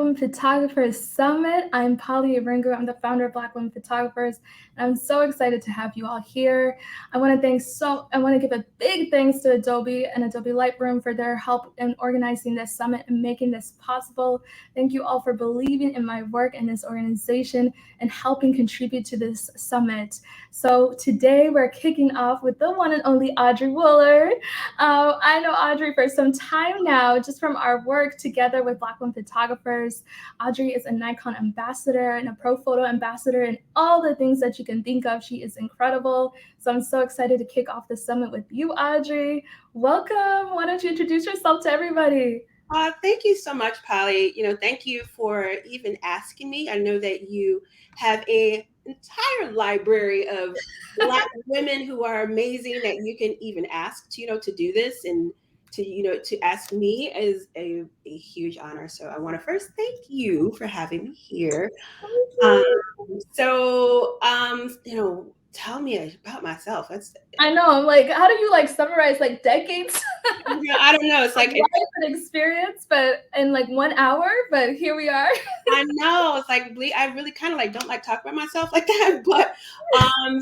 Women Photographers Summit. I'm Polly Aringo. I'm the founder of Black Women Photographers, and I'm so excited to have you all here. I want to give a big thanks to Adobe and Adobe Lightroom for their help in organizing this summit and making this possible. Thank you all for believing in my work and this organization and helping contribute to this summit. So today we're kicking off with the one and only Audrey Woulard. I know Audrey for some time now, just from our work together with Black Women Photographers. Audrey is a Nikon Ambassador and a Pro Photo Ambassador and all the things that you can think of. She is incredible. So I'm so excited to kick off the summit with you, Audrey. Welcome. Why don't you introduce yourself to everybody? Thank you so much, Polly. Thank you for even asking me. I know that you have an entire library of Black women who are amazing that you can even ask to do this, and to ask me is a huge honor. So I want to first thank you for having me here. Tell me about myself. I know. I'm like, how do you summarize decades? I don't know. It's like life and experience, but in 1 hour. But here we are. I know. It's like I really kind of don't like talking about myself like that. But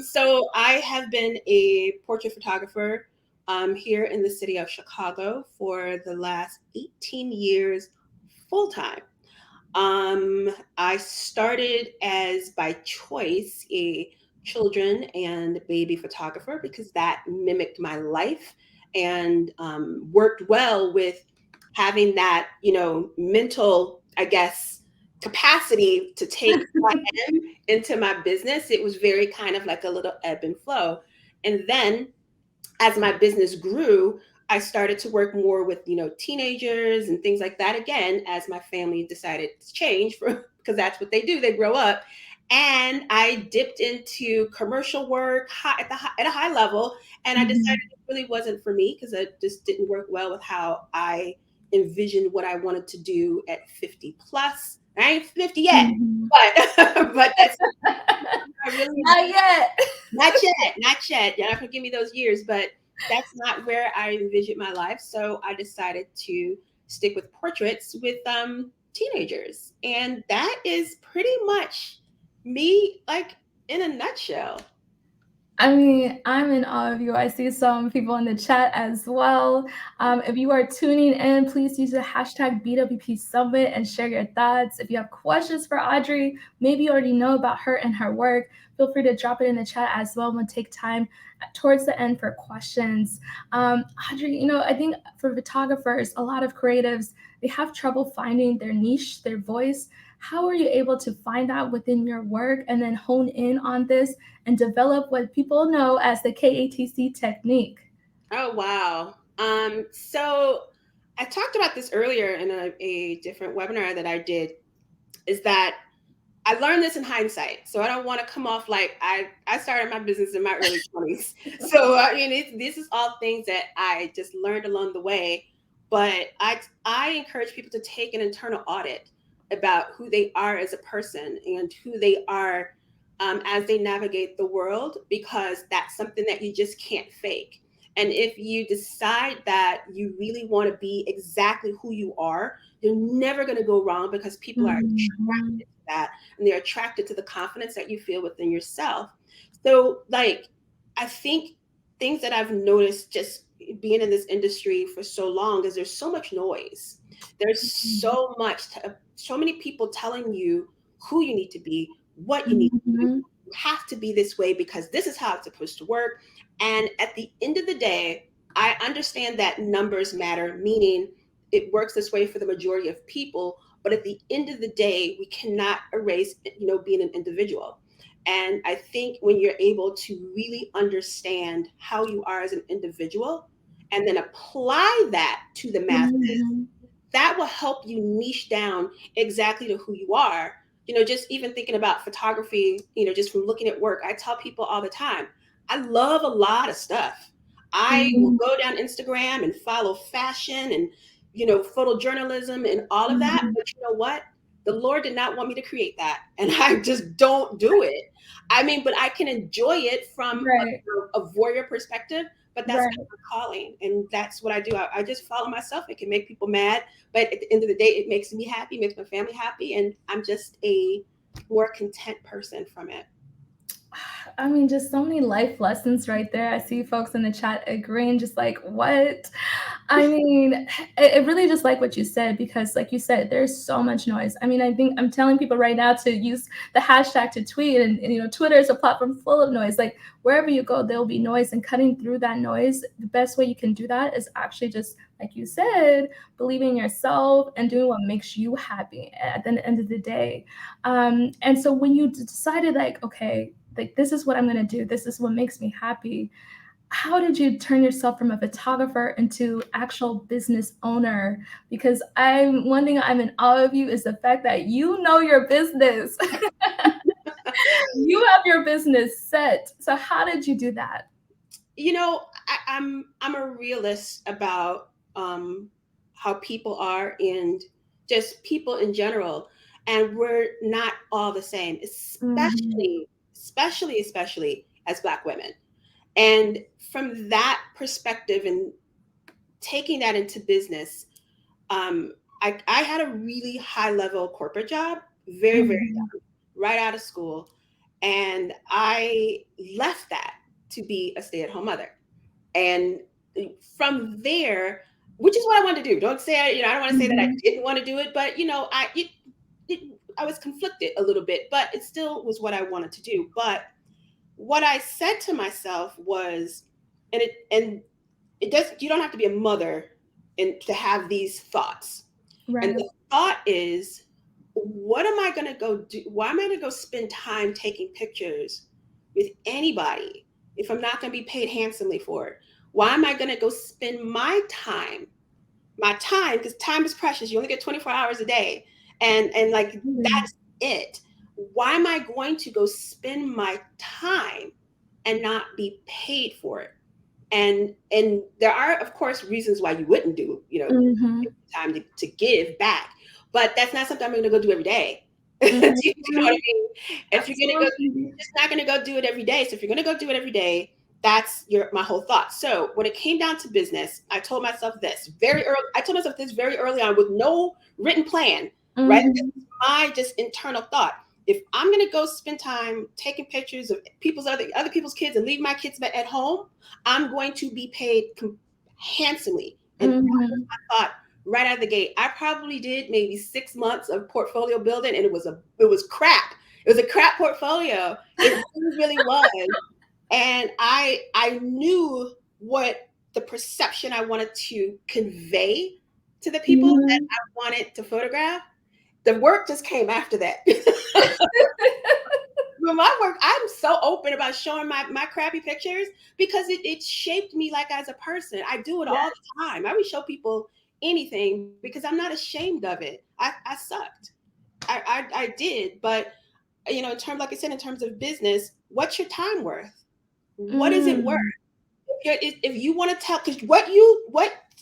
so I have been a portrait photographer here in the city of Chicago for the last 18 years, full time. I started as by choice a children and baby photographer because that mimicked my life and worked well with having that, mental, I guess, capacity to take what I am into my business. It was very kind of like a little ebb and flow. And then as my business grew, I started to work more with, teenagers and things like that. Again, as my family decided to change because that's what they do. They grow up. And I dipped into commercial work at a high level. And I decided it really wasn't for me because it just didn't work well with how I envisioned what I wanted to do at 50 plus. I ain't 50 yet, but that's Not yet. Not yet. You're not gonna give me those years, but that's not where I envisioned my life. So I decided to stick with portraits with teenagers, and that is pretty much me, in a nutshell. I mean, I'm in awe of you. I see some people in the chat as well. If you are tuning in, please use the hashtag BWP Summit and share your thoughts. If you have questions for Audrey, maybe you already know about her and her work, feel free to drop it in the chat as well. We'll take time towards the end for questions. Audrey, I think for photographers, a lot of creatives, they have trouble finding their niche, their voice. How are you able to find that within your work and then hone in on this and develop what people know as the KATC technique? Oh, wow. So I talked about this earlier in a different webinar that I did, is that I learned this in hindsight. So I don't want to come off like I started my business in my early 20s. So this is all things that I just learned along the way. But I encourage people to take an internal audit about who they are as a person and who they are as they navigate the world, because that's something that you just can't fake. And if you decide that you really want to be exactly who you are, you're never going to go wrong, because people are attracted to that, and they're attracted to the confidence that you feel within yourself. So I think things that I've noticed just being in this industry for so long is there's so much noise. There's so many people telling you who you need to be, what you need to do. You have to be this way because this is how it's supposed to work. And at the end of the day, I understand that numbers matter, meaning it works this way for the majority of people. But at the end of the day, we cannot erase, being an individual. And I think when you're able to really understand how you are as an individual and then apply that to the masses, that will help you niche down exactly to who you are. Just even thinking about photography, just from looking at work, I tell people all the time, I love a lot of stuff. I will go down Instagram and follow fashion and, photojournalism and all of that. But you know what? The Lord did not want me to create that. And I just don't do it. I mean, but I can enjoy it from a voyeur perspective, but that's Right. not my calling. And that's what I do. I just follow myself. It can make people mad, but at the end of the day, it makes me happy, makes my family happy. And I'm just a more content person from it. I mean, just so many life lessons right there. I see folks in the chat agreeing, just like, what? I mean, I really just like what you said because, like you said, there's so much noise. I mean, I think I'm telling people right now to use the hashtag to tweet, and you know, Twitter is a platform full of noise. Like wherever you go, there'll be noise, and cutting through that noise, the best way you can do that is actually just, like you said, believing in yourself and doing what makes you happy at the end of the day. And so when you decided, like, okay, like this is what I'm gonna do, this is what makes me happy, how did you turn yourself from a photographer into actual business owner? Because I'm one thing I'm in awe of you is the fact that you know your business. You have your business set. So how did you do that? You know, I'm a realist about how people are and just people in general, and we're not all the same, Mhm. especially as Black women. And from that perspective and taking that into business, um, I had a really high level corporate job, very Mhm. young, right out of school, and I left that to be a stay at home mother. And from there, which is what I wanted to do. Don't say, I don't want to say that I Mhm. didn't want to do it, but I was conflicted a little bit, but it still was what I wanted to do. But what I said to myself was, and it does, you don't have to be a mother and to have these thoughts. And Right. the thought is, what am I going to go do? Why am I going to go spend time taking pictures with anybody if I'm not going to be paid handsomely for it? Why am I going to go spend my time, because time is precious. You only get 24 hours a day. And like, Mhm. that's it. Why am I going to go spend my time and not be paid for it? And there are, of course, reasons why you wouldn't do, Mhm. time to give back, but that's not something I'm going to go do every day. Mhm. You know what I mean? If you're going to go, Absolutely. you're just not going to go do it every day. So if you're going to go do it every day, that's my whole thought. So when it came down to business, I told myself this very early. I told myself this very early on with no written plan, right? This Mhm. is my just internal thought. If I'm going to go spend time taking pictures of people's other people's kids and leave my kids at home, I'm going to be paid handsomely. And that was Mhm. my thought right out of the gate. I probably did maybe 6 months of portfolio building, and it was crap. It was a crap portfolio. It really was. And I knew what the perception I wanted to convey to the people that Mhm. I wanted to photograph. The work just came after that. With my work, I'm so open about showing my crappy pictures because it shaped me like as a person. I do it Yeah. all the time. I would show people anything because I'm not ashamed of it. I sucked. I did. But in terms, like I said, in terms of business, what's your time worth? What is it worth? Mm. If you want to tell, because what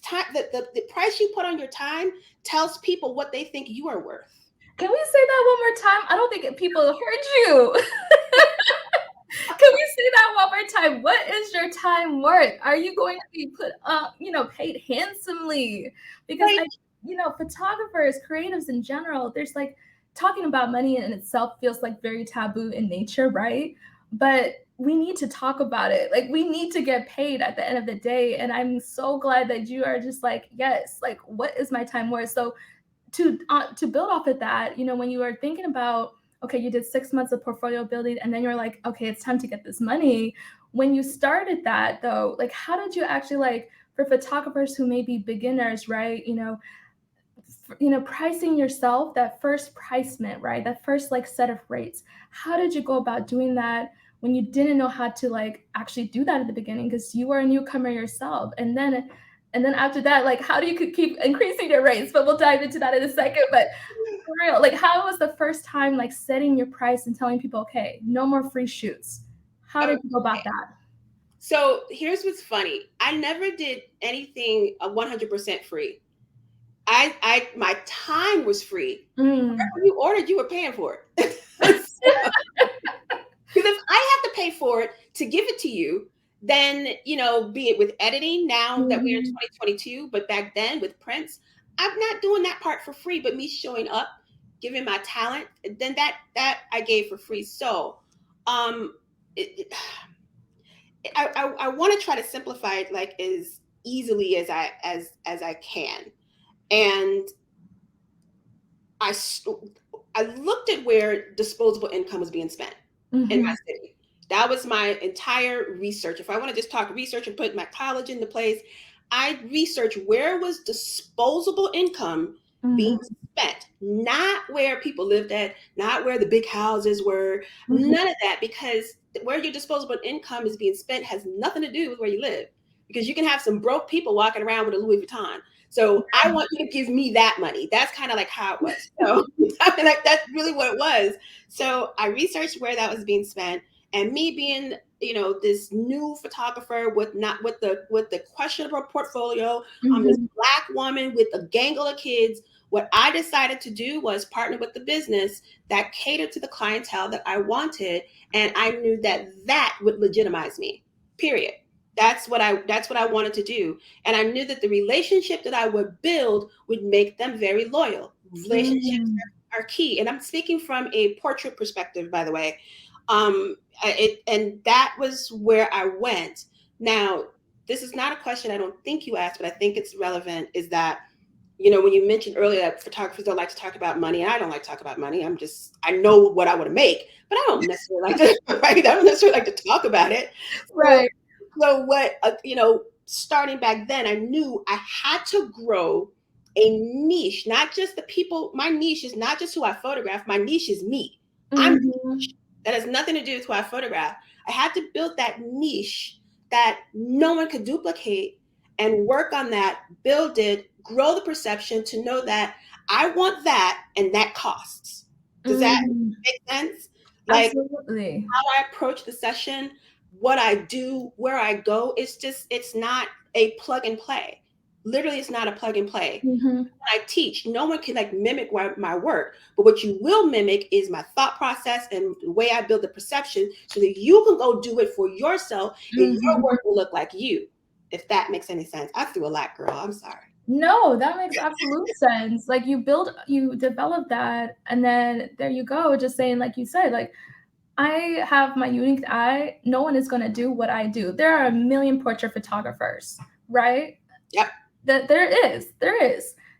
time, the price you put on your time tells people what they think you are worth. Can we say that one more time? I don't think people heard you. Can we say that one more time? What is your time worth? Are you going to be put up, paid handsomely? Because Like, photographers, creatives in general, there's like talking about money in itself feels like very taboo in nature, right? But we need to talk about it. Like we need to get paid at the end of the day. And I'm so glad that you are just like, yes, like what is my time worth? So to build off of that, when you are thinking about, okay, you did 6 months of portfolio building, and then you're like, okay, it's time to get this money. When you started that, though, like, how did you actually like for photographers who may be beginners, right? Pricing yourself that first pricement, right? That first like set of rates. How did you go about doing that when you didn't know how to like actually do that at the beginning because you were a newcomer yourself? And then after that, like how do you could keep increasing your rates? But we'll dive into that in a second. But for real, like how was the first time like setting your price and telling people, okay, no more free shoots? How did you go about okay. that? So here's what's funny. I never did anything 100% free. My time was free. Mm. Whatever you ordered, you were paying for it. Because if I have to pay for it to give it to you, then, be it with editing now that we're in Mhm. 2022, but back then with prints, I'm not doing that part for free, but me showing up, giving my talent, then that I gave for free. So, um, it, I want to try to simplify it like as easily as I can. And I I looked at where disposable income was being spent in my Mhm. city. That was my entire research. If I want to just talk research and put my college into place, I researched where was disposable income being Mhm. spent, not where people lived at, not where the big houses were, Mhm. none of that, because where your disposable income is being spent has nothing to do with where you live. Because you can have some broke people walking around with a Louis Vuitton. So I want you to give me that money. That's kind of like how it was. So I mean, like that's really what it was. So I researched where that was being spent, and me being, this new photographer with the questionable portfolio, I'm this Mhm. Black woman with a gangle of kids. What I decided to do was partner with the business that catered to the clientele that I wanted, and I knew that would legitimize me. Period. That's what I wanted to do. And I knew that the relationship that I would build would make them very loyal. Relationships Mm. are key. And I'm speaking from a portrait perspective, by the way. And that was where I went. Now, this is not a question I don't think you asked, but I think it's relevant. Is that, when you mentioned earlier that photographers don't like to talk about money, and I don't like to talk about money. I know what I want to make, but I don't necessarily like to, right? I don't necessarily like to talk about it. So Right. so what, starting back then, I knew I had to grow a niche, not just the people. My niche is not just who I photograph. My niche is me. I'm Mhm. niche. That has nothing to do with who I photograph. I had to build that niche that no one could duplicate and work on that, build it, grow the perception to know that I want that and that costs. Does that Mm. make sense? Like, Absolutely. how I approach the session, what I do, where I go, it's not a plug and play. Literally, it's not a plug and play. Mhm. When I teach, no one can like mimic my work, but what you will mimic is my thought process and the way I build the perception so that you can go do it for yourself and your Mhm. work will look like you. If that makes any sense. I threw a lot, girl. I'm sorry. No, that makes absolute sense. Like you develop that, and then there you go, just saying, like you said, like I have my unique eye. No one is going to do what I do. There are a million portrait photographers, right? Yep. That there is.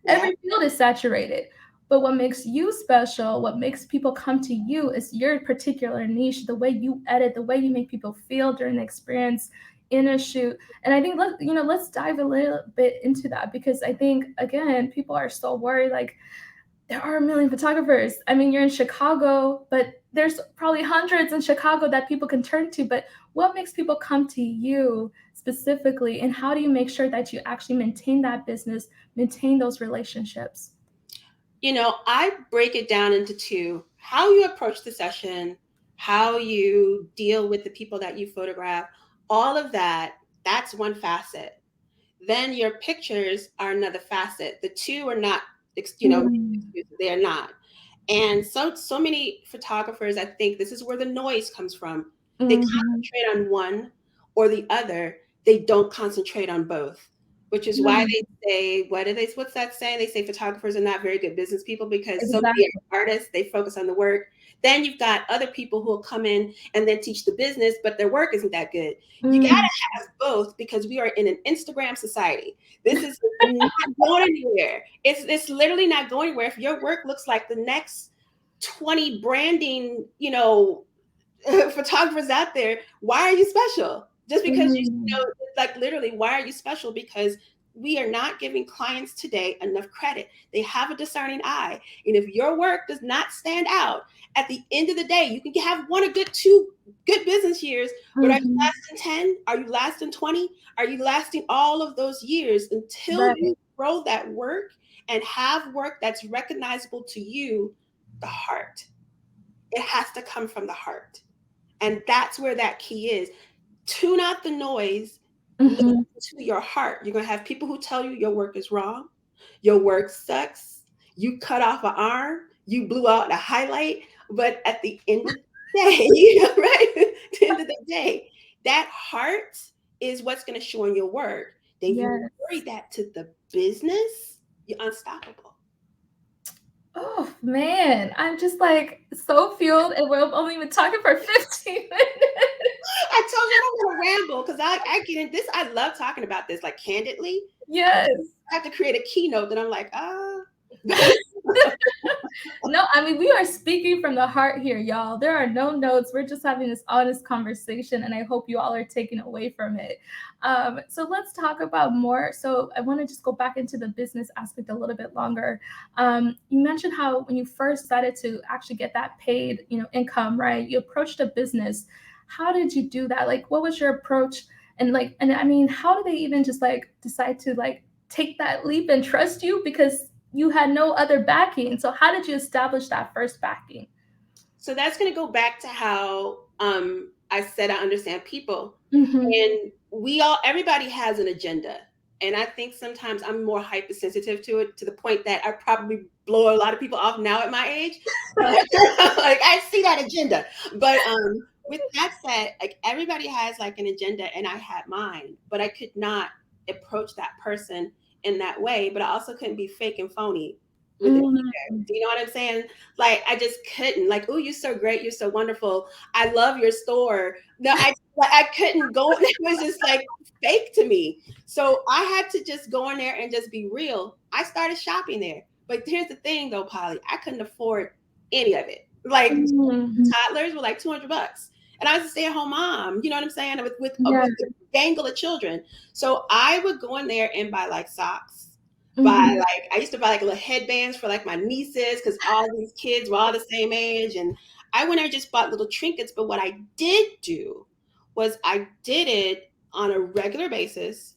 Yeah. Every field is saturated. But what makes you special, what makes people come to you is your particular niche, the way you edit, the way you make people feel during the experience in a shoot. And I think let's dive a little bit into that because I think again, people are so worried like there are a million photographers. I mean, you're in Chicago, but there's probably hundreds in Chicago that people can turn to. But what makes people come to you specifically? And how do you make sure that you actually maintain that business, maintain those relationships? I break it down into two: how you approach the session, how you deal with the people that you photograph, all of that, that's one facet. Then your pictures are another facet. The two are not, Mm, they are not. And so many photographers, I think this is where the noise comes from. They mhm, concentrate on one or the other. They don't concentrate on both, which is why mm, they say, what's that saying? They say photographers are not very good business people because so many exactly. artists, they focus on the work. Then you've got other people who will come in and then teach the business, but their work isn't that good. You got Mm, to have both because we are in an Instagram society. This is not going anywhere. It's literally not going anywhere. If your work looks like the next 20 branding, photographers out there, why are you special? Just because mm, like literally, why are you special? Because we are not giving clients today enough credit. They have a discerning eye. And if your work does not stand out, at the end of the day, you can have one or two good business years, but are you mhm, lasting 10? Are you lasting 20? Are you lasting all of those years until right. you grow that work and have work that's recognizable to you? The heart. It has to come from the heart. And that's where that key is. Tune out the noise, listen Mhm, to your heart. You're going to have people who tell you your work is wrong, your work sucks, you cut off an arm, you blew out a highlight. But at the end of the day, right? At the end of the day, that heart is what's going to show in your work. Then you Yes. marry that to the business, you're unstoppable. Oh man, I'm just like so fueled, and we're only been talking for 15 minutes. I told you I don't want to ramble because I get in this. I love talking about this like candidly. Yes. I have to create a keynote that I'm like, No, I mean, we are speaking from the heart here, y'all. There are no notes. We're just having this honest conversation, and I hope you all are taking away from it. So let's talk about more. So I want to just go back into the business aspect a little bit longer. You mentioned how when you first decided to actually get that paid, income, right? You approached a business. How did you do that? Like, what was your approach? And I mean, how do they even just like decide to like take that leap and trust you? Because you had no other backing. So how did you establish that first backing? So that's going to go back to how I said I understand people. Mm-hmm. And everybody has an agenda. And I think sometimes I'm more hypersensitive to it, to the point that I probably blow a lot of people off now at my age. Like I see that agenda. But with that said, like everybody has like an agenda, and I had mine, but I could not approach that person in that way. But I also couldn't be fake and phony with it either. Mm-hmm. Do you know what I'm saying? Like I just couldn't. Like, oh, you're so great, you're so wonderful. I love your store. No, I couldn't go. It was just like fake to me. So I had to just go in there and just be real. I started shopping there. But here's the thing though, Polly, I couldn't afford any of it. Like Mm-hmm. toddlers were like $200. And I was a stay-at-home mom, you know what I'm saying? Yeah. With a gangle of children. So I would go in there and buy like socks. Mm-hmm. I used to buy like little headbands for like my nieces because all these kids were all the same age. And I went there and just bought little trinkets. But what I did do was I did it on a regular basis,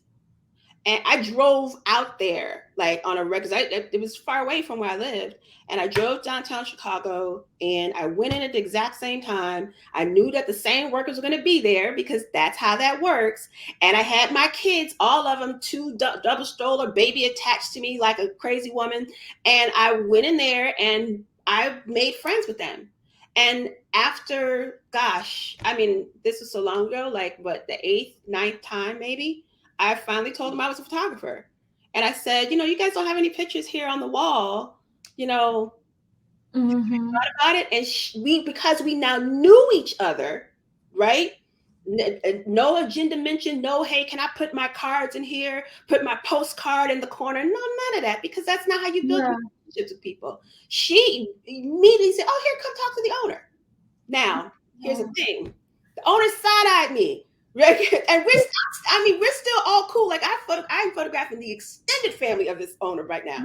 and I drove out there like on a regular. It was far away from where I lived, and I drove downtown Chicago, and I went in at the exact same time. I knew that the same workers were going to be there because that's how that works. And I had my kids, all of them, two double stroller baby attached to me like a crazy woman. And I went in there and I made friends with them. And after, gosh, I mean, this was so long ago, like what, the eighth, ninth time maybe, I finally told them I was a photographer. And I said, you guys don't have any pictures here on the wall, you know, Mm-hmm. about it. And because we now knew each other, right? No agenda mention, no, hey, can I put my cards in here, put my postcard in the corner? No, none of that, because that's not how you build Yeah. relationships with people. She immediately said, oh, here, come talk to the owner. Now, here's the thing. The owner side-eyed me. Right? And we're still all cool. Like I'm photographing the extended family of this owner right now.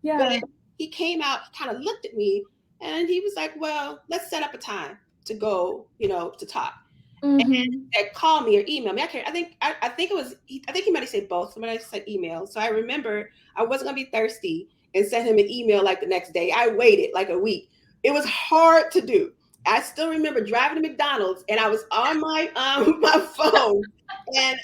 Yeah. But Yeah. he came out, kind of looked at me, and he was like, well, let's set up a time to go, to talk. And Mm-hmm. said, call me or email me. I think it was, I think he might have said both. Somebody said email. So I remember I wasn't going to be thirsty and send him an email like the next day. I waited like a week. It was hard to do. I still remember driving to McDonald's, and I was on my my phone, and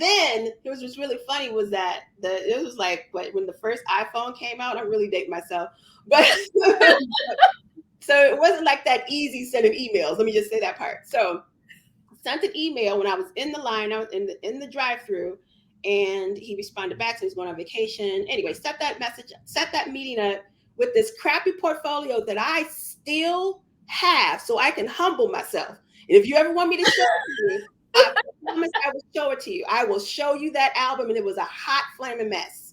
then it was just really funny was that it was like when the first iPhone came out. I'm really dating myself, but so it wasn't like that easy sending emails. Let me just say that part. So sent an email when I was in the line. I was in the drive-through, and he responded back. So he was going on vacation. Anyway, set that meeting up with this crappy portfolio that I still have, so I can humble myself. And if you ever want me to show it to you, I promise I will show it to you. I will show you that album, and it was a hot flaming mess.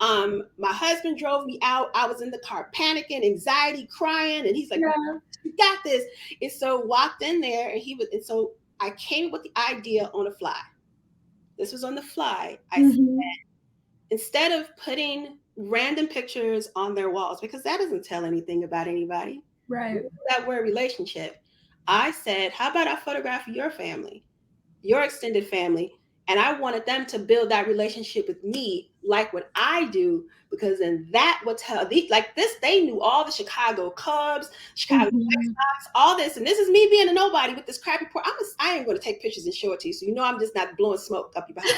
My husband drove me out. I was in the car panicking, anxiety, crying, and he's like, Yeah. "You got this." And so walked in there, and so I came up with the idea on the fly. This was on the fly. I said, Mm-hmm. instead of putting random pictures on their walls, because that doesn't tell anything about anybody, Right. that word relationship, I said, how about I photograph your family, your extended family? And I wanted them to build that relationship with me, like what I do, because then that would tell like this. They knew all the Chicago Cubs, Chicago White Mm-hmm. Sox, all this, and this is me being a nobody with this crappy port. I ain't going to take pictures and show it to you, so I'm just not blowing smoke up your behind.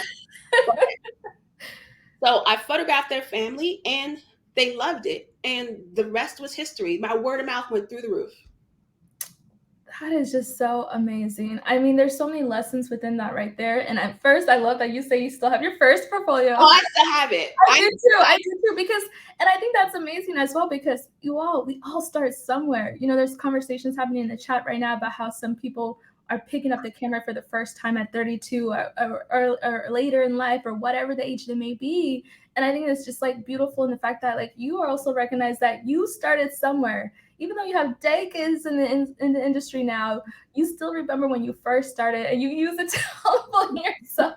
So I photographed their family, and they loved it, and the rest was history. My word of mouth went through the roof. That is just so amazing. I mean, there's so many lessons within that right there. And at first, I love that you say you still have your first portfolio. Oh, I still have it. I do too, because, and I think that's amazing as well, because we all start somewhere. You know, there's conversations happening in the chat right now about how some people are picking up the camera for the first time at 32 or later in life, or whatever the age they may be. And I think it's just like beautiful in the fact that like you are also recognize that you started somewhere. Even though you have decades in the industry now, you still remember when you first started and you use it to help on yourself,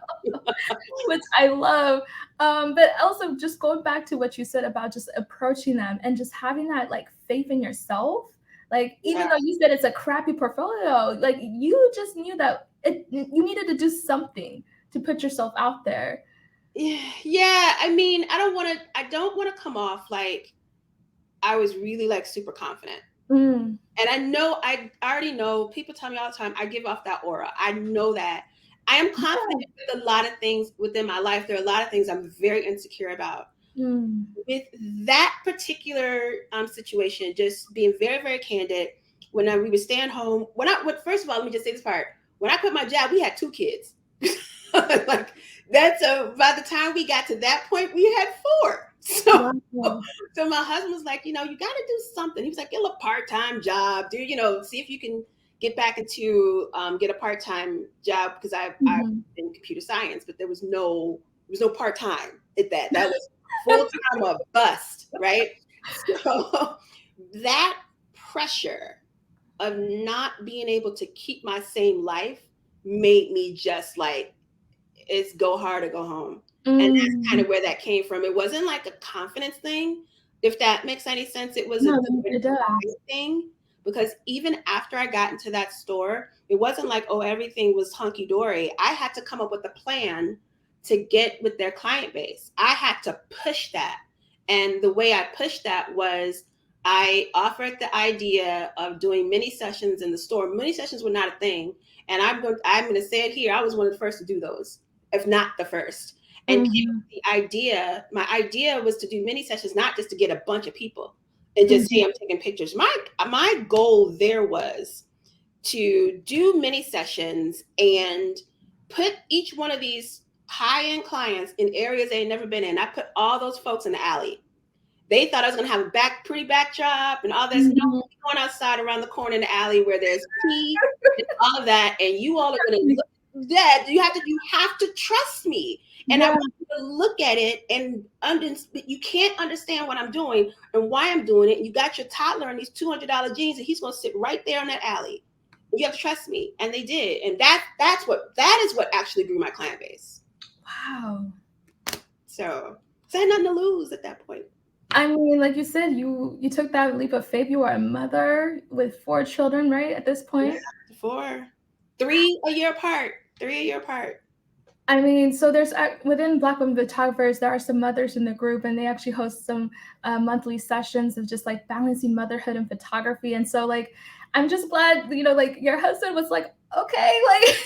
which I love. But also just going back to what you said about just approaching them and just having that like faith in yourself. Like, even Yeah. though you said it's a crappy portfolio, like you just knew that you needed to do something to put yourself out there. Yeah. I mean, I don't want to come off like I was really like super confident. Mm, And I already know, people tell me all the time, I give off that aura. I know that I am confident with a lot of things within my life. There are a lot of things I'm very insecure about. mm, With that particular situation, just being very, very candid, we would stay at home, first of all, let me just say this part. When I quit my job, we had 2 kids. Like that's by the time we got to that point, we had 4. wow. So my husband was like, you got to do something. He was like, get a part-time job, see if you can get back into get a part-time job, because I Mhm. in computer science, but there was no part-time at that. That was full-time or bust, right? So that pressure of not being able to keep my same life made me just like, it's go hard or go home. And that's kind Mm. of where that came from. It wasn't like a confidence thing, if that makes any sense. It was a No, different it does. thing, because even after I got into that store, it wasn't like, oh, everything was hunky dory. I had to come up with a plan to get with their client base. I had to push that. And the way I pushed that was I offered the idea of doing mini sessions in the store. Mini sessions were not a thing. And I'm going to say it here. I was one of the first to do those, if not the first. And came up Mhm. with the idea. My idea was to do mini sessions, not just to get a bunch of people and just say Mhm. I'm taking pictures. My goal there was to do mini sessions and put each one of these high-end clients in areas they had never been in. I put all those folks in the alley. They thought I was going to have a pretty backdrop and all this. No, Mhm. we're going outside around the corner in the alley where there's tea and all of that, and you all are going to look dead. You have to trust me, and I Yeah. want you to look at it and you can't understand what I'm doing and why I'm doing it. And you got your toddler in these $200 jeans, and he's going to sit right there in that alley. You have to trust me, and they did, and that is what actually grew my client base. Wow. So I had nothing to lose at that point. I mean, like you said, you took that leap of faith. You are a mother with 4 children, right, at this Yeah, point? 4, 3 a year apart. 3 a year apart. I mean, so there's within Black women photographers, there are some mothers in the group, and they actually host some monthly sessions of just like balancing motherhood and photography. And so, like, I'm just glad, like your husband was like, okay, like,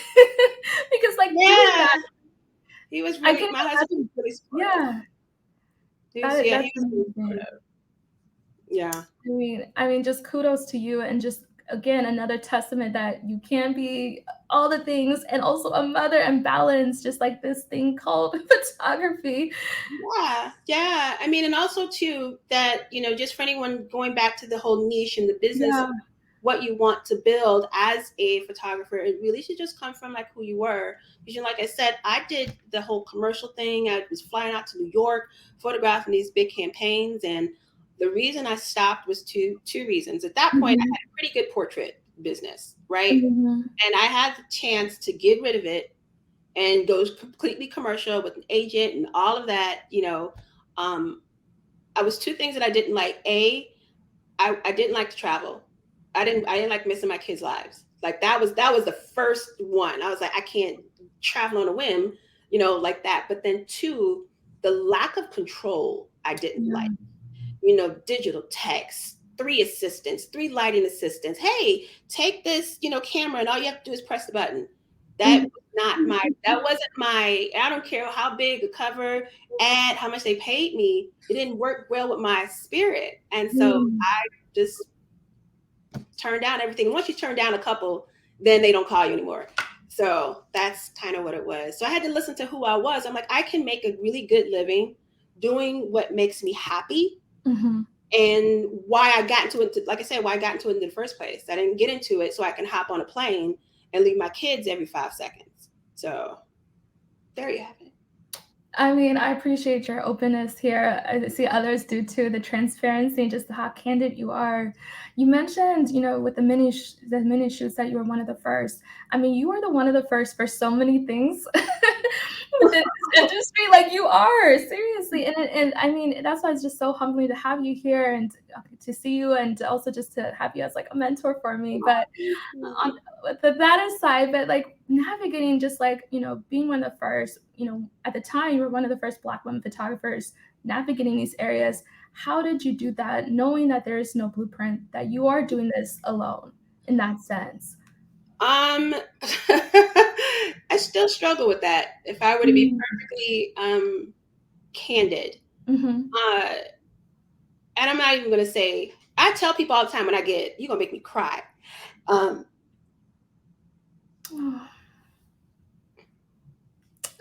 because like doing Yeah, that, he was I really. can't My husband was imagine. really supportive. Yeah, He that's was really amazing. supportive. Yeah. I mean, just kudos to you, and just again another testament that you can be all the things and also a mother and balance, just like this thing called photography. Yeah, yeah. I mean, and also too that just for anyone going back to the whole niche and the business, Yeah. what you want to build as a photographer, it really should just come from like who you were. Because like I said, I did the whole commercial thing. I was flying out to New York, photographing these big campaigns, and the reason I stopped was two reasons. At that point, I Mhm. had a pretty good portrait business, right? Mhm. And I had the chance to get rid of it and go completely commercial with an agent and all of that. Um, I was 2 things that I didn't like. I didn't like to travel. I didn't like missing my kids' lives. Like that was the first one. I was like, I can't travel on a whim, like that. But then 2, the lack of control I didn't like. Yeah. Digital text, 3 assistants, 3 lighting assistants. Hey, take this, camera, and all you have to do is press the button. Mhm. That wasn't my, I don't care how big a cover ad, how much they paid me. It didn't work well with my spirit. And so Mm. I just turn down everything. And once you turn down a couple, then they don't call you anymore. So that's kind of what it was. So I had to listen to who I was. I'm like, I can make a really good living doing what makes me happy. Mm-hmm. And why I got into it, like I said, why I got into it in the first place. I didn't get into it so I can hop on a plane and leave my kids every 5 seconds. So there you have it. I mean, I appreciate your openness here. I see others do too, the transparency and just how candid you are. You mentioned, with the mini shoots that you were one of the first. I mean, you are the one of the first for so many things within this industry. Like you are, seriously. And I mean, that's why it's just so humbling to have you here and to see you, and also just to have you as like a mentor for me. But with that aside, but like navigating just like, being one of the first, at the time you were one of the first Black women photographers navigating these areas. How did you do that, knowing that there is no blueprint, that you are doing this alone in that sense? I still struggle with that. If I were to be perfectly candid. Mm-hmm. And I'm not even going to say, I tell people all the time when I get, you're going to make me cry. I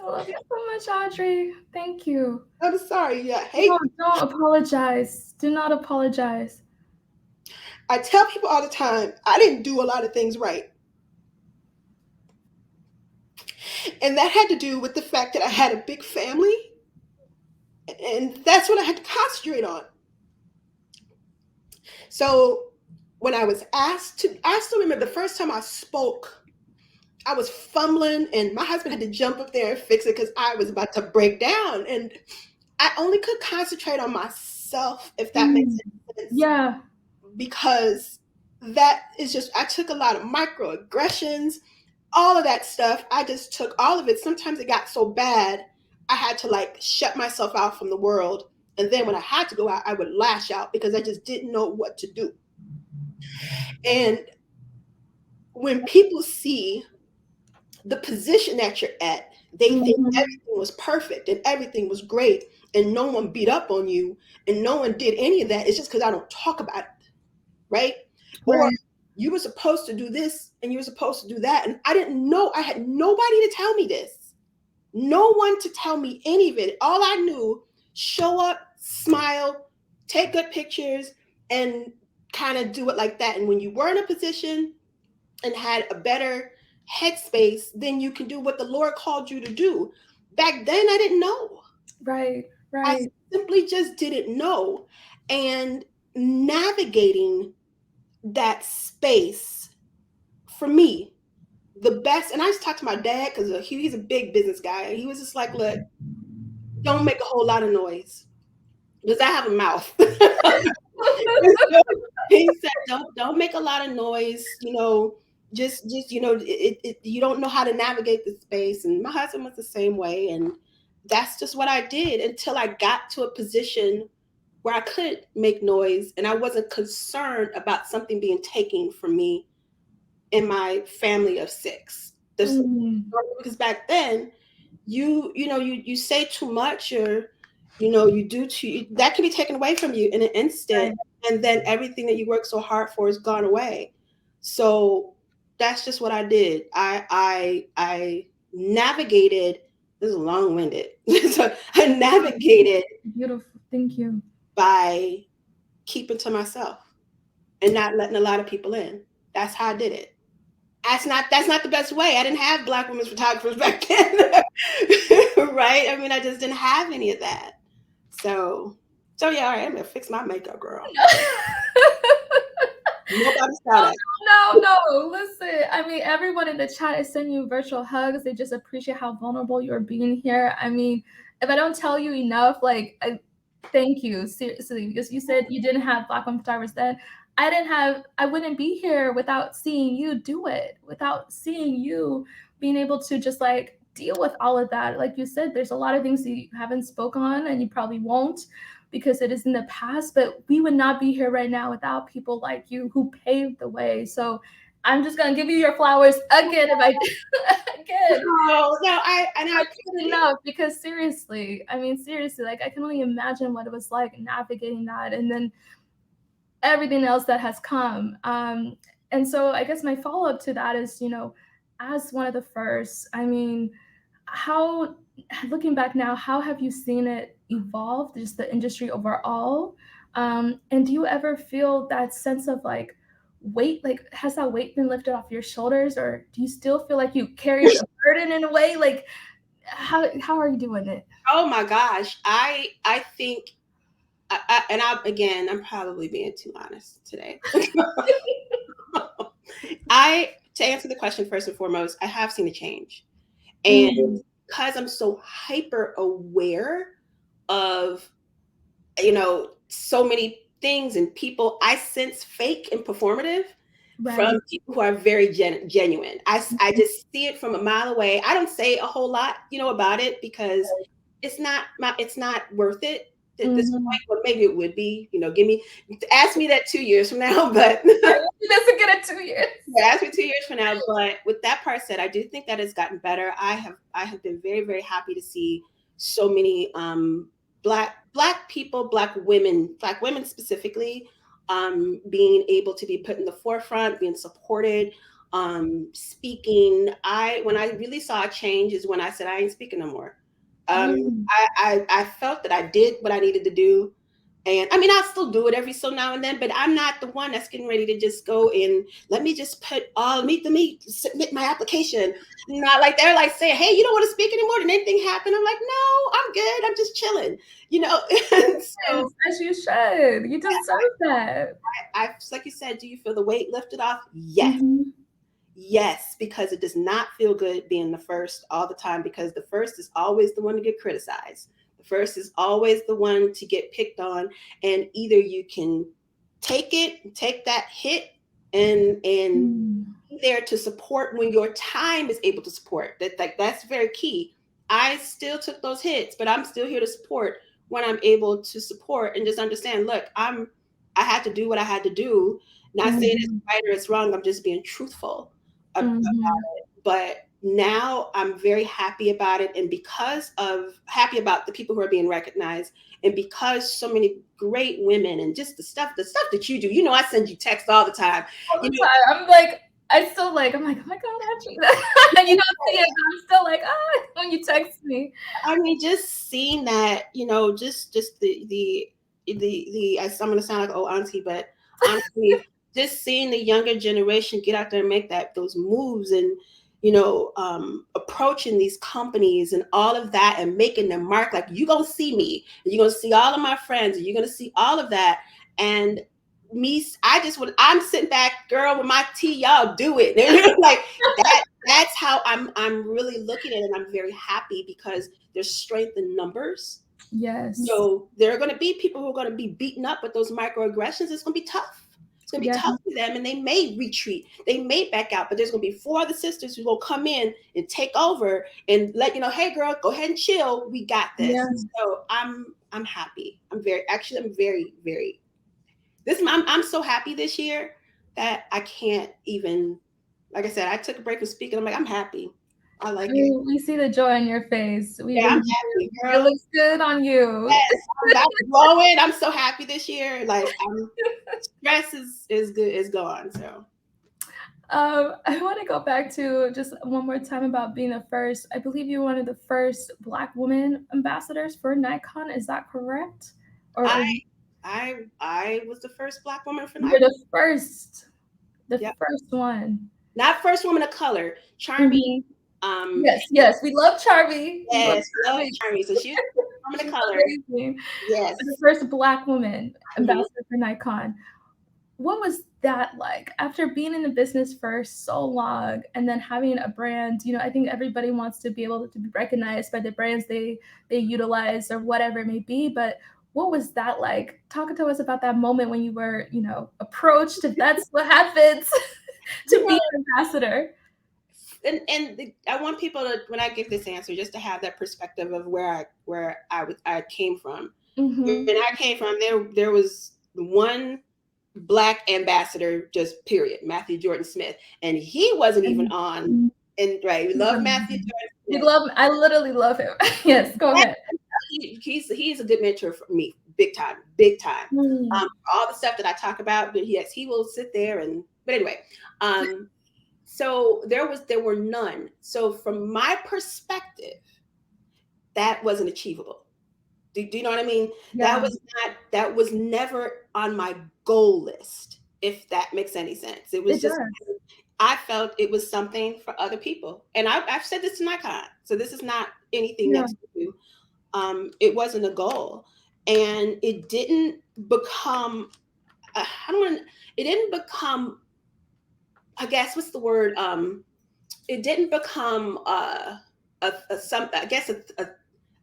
love you so much, Audrey. Thank you. I'm sorry. Yeah, hate No, don't apologize. Do not apologize. I tell people all the time, I didn't do a lot of things right. And that had to do with the fact that I had a big family. And that's what I had to concentrate on. So when I was asked to, I still remember the first time I spoke, I was fumbling and my husband had to jump up there and fix it because I was about to break down. And I only could concentrate on myself, if that makes sense. Yeah. Because that is just, I took a lot of microaggressions, all of that stuff. I just took all of it. Sometimes it got so bad, I had to like shut myself out from the world. And then when I had to go out, I would lash out because I just didn't know what to do. And when people see the position that you're at, they think everything was perfect and everything was great and no one beat up on you and no one did any of that. It's just because I don't talk about it, right? Or you were supposed to do this and you were supposed to do that. And I didn't know. I had nobody to tell me this. No one to tell me any of it. All I knew, show up, smile, take good pictures, and kind of do it like that. And when you were in a position and had a better headspace, then you can do what the Lord called you to do. Back then, I didn't know. Right. I simply just didn't know. And navigating that space for me, the best, and I just talked to my dad because he's a big business guy. And he was just like, look, don't make a whole lot of noise because I have a mouth. He said, don't make a lot of noise, just you don't know how to navigate the space. And my husband was the same way. And that's just what I did until I got to a position where I could make noise and I wasn't concerned about something being taken from me in my family of 6. Because back then, you say too much or you do too, that can be taken away from you in an instant, and then everything that you worked so hard for is gone away. So that's just what I did. I navigated. This is long-winded. So I navigated. Beautiful. Thank you. By keeping to myself and not letting a lot of people in. That's how I did it. That's not the best way. I didn't have Black women's photographers back then. Right? I mean, I just didn't have any of that. So yeah, all right, I'm gonna fix my makeup, girl. Nobody saw that. No. Listen, I mean, everyone in the chat is sending you virtual hugs. They just appreciate how vulnerable you're being here. I mean, if I don't tell you enough, like, thank you, seriously, because you said you didn't have Black women photographers then. I wouldn't be here without seeing you do it, without seeing you being able to just like deal with all of that. Like you said, there's a lot of things that you haven't spoken on and you probably won't because it is in the past, but we would not be here right now without people like you who paved the way. So I'm just gonna give you your flowers again if I again. No, I couldn't enough because seriously, like I can only imagine what it was like navigating that. And then everything else that has come. And so I guess my follow up to that is, as one of the first, I mean, how, looking back now, how have you seen it evolve, just the industry overall? And do you ever feel that sense of like weight? Like, has that weight been lifted off your shoulders, or do you still feel like you carry the burden in a way? Like, how are you doing it? Oh my gosh. I think again, I'm probably being too honest today. To answer the question first and foremost, I have seen a change. And Mm, because I'm so hyper aware of, so many things and people, I sense fake and performative from right. people who are very genuine. I just see it from a mile away. I don't say a whole lot, about it because it's not worth it at this Mhm. point. Well, maybe it would be, ask me that 2 years from now, but He doesn't get it 2 years. yeah, ask me 2 years from now. But with that part said, I do think that it's gotten better. I have been very, very happy to see so many black people, black women specifically, being able to be put in the forefront, being supported, speaking. When I really saw a change is when I said I ain't speaking no more. Mm, I felt that I did what I needed to do. And I mean, I'll still do it every so now and then, but I'm not the one that's getting ready to just go and let me just put all let me submit my application. Not like they're like saying, "Hey, you don't want to speak anymore? Did anything happen?" I'm like, "No, I'm good. I'm just chilling." You know. And yes, so as you should. You deserve that. I like you said, do you feel the weight lifted off? Yes. Mhm. Yes, because it does not feel good being the first all the time, because the first is always the one to get criticized. The first is always the one to get picked on. And either you can take that hit and Mm. be there to support when your time is able to support. That's very key. I still took those hits, but I'm still here to support when I'm able to support, and just understand, look, I had to do what I had to do. Not saying it's Mhm. right or it's wrong. I'm just being truthful about Mhm. it. But now I'm very happy about it, and happy about the people who are being recognized, and because so many great women, and just the stuff that you do. I send you texts all the time. All You the know, time. I'm like, "Oh my god, Audrey." And you don't see it, but I'm still like, "Ah," when you text me. I mean, just seeing that, just I'm gonna sound like old auntie, but honestly, just seeing the younger generation get out there and make those moves, and approaching these companies and all of that, and making their mark. Like, you're gonna see me, and you're gonna see all of my friends, and you're gonna see all of that, and me. I'm sitting back, girl, with my tea. Y'all do it, like that. That's how I'm really looking at it, and I'm very happy because there's strength in numbers. Yes. So there are going to be people who are going to be beaten up with those microaggressions. It's going to be tough. It's going to be Yeah. tough for them, and they may retreat. They may back out, but there's going to be four other sisters who will come in and take over and let you know, hey, girl, go ahead and chill. We got this. Yeah. So I'm happy. I'm very, very. I'm so happy this year that I can't even. Like I said, I took a break from speaking. I'm like, I'm happy. I like it. We see the joy in your face. We Yeah, I'm really happy, do. It girl. looks good on you. Yes, I'm glowing. I'm so happy this year. Like, stress is good, is gone. So I want to go back to just one more time about being the first. I believe you're one of the first Black woman ambassadors for Nikon. Is that correct? Or I are you, I was the first Black woman for you're Nike. the Yep, first one? not first woman of color. Charmy, Mhm. um, Yes, yes, we love Charmy. We love yes, love Charmy. Charmy. So she's the first woman of She's color. amazing. The Yes. first Black woman Mhm. ambassador for Nikon. What was that like after being in the business for so long and then having a brand? I think everybody wants to be able to be recognized by the brands they utilize or whatever it may be, but what was that like? Talk to us about that moment when you were, approached, if that's what happens, You to know, be an ambassador. I want people to, when I give this answer, just to have that perspective of where I came from. When Mhm. I came from, there was one Black ambassador, just period, Matthew Jordan Smith, and he wasn't even And on. And right, we he's love Matthew amazing. Jordan We Smith. love I literally love him. Yes, go ahead. He's a good mentor for me, big time, big time. Mm. All the stuff that I talk about, but yes, he will sit there but anyway, so there were none. So from my perspective, that wasn't achievable. Do you know what I mean? Yeah, That was never on my goal list, if that makes any sense. It was it just, does. I felt it was something for other people. And I've said this to Nikon. So this is not anything Yeah. next to you. It wasn't a goal. And it didn't become, it didn't become, I guess, what's the word? It didn't become I guess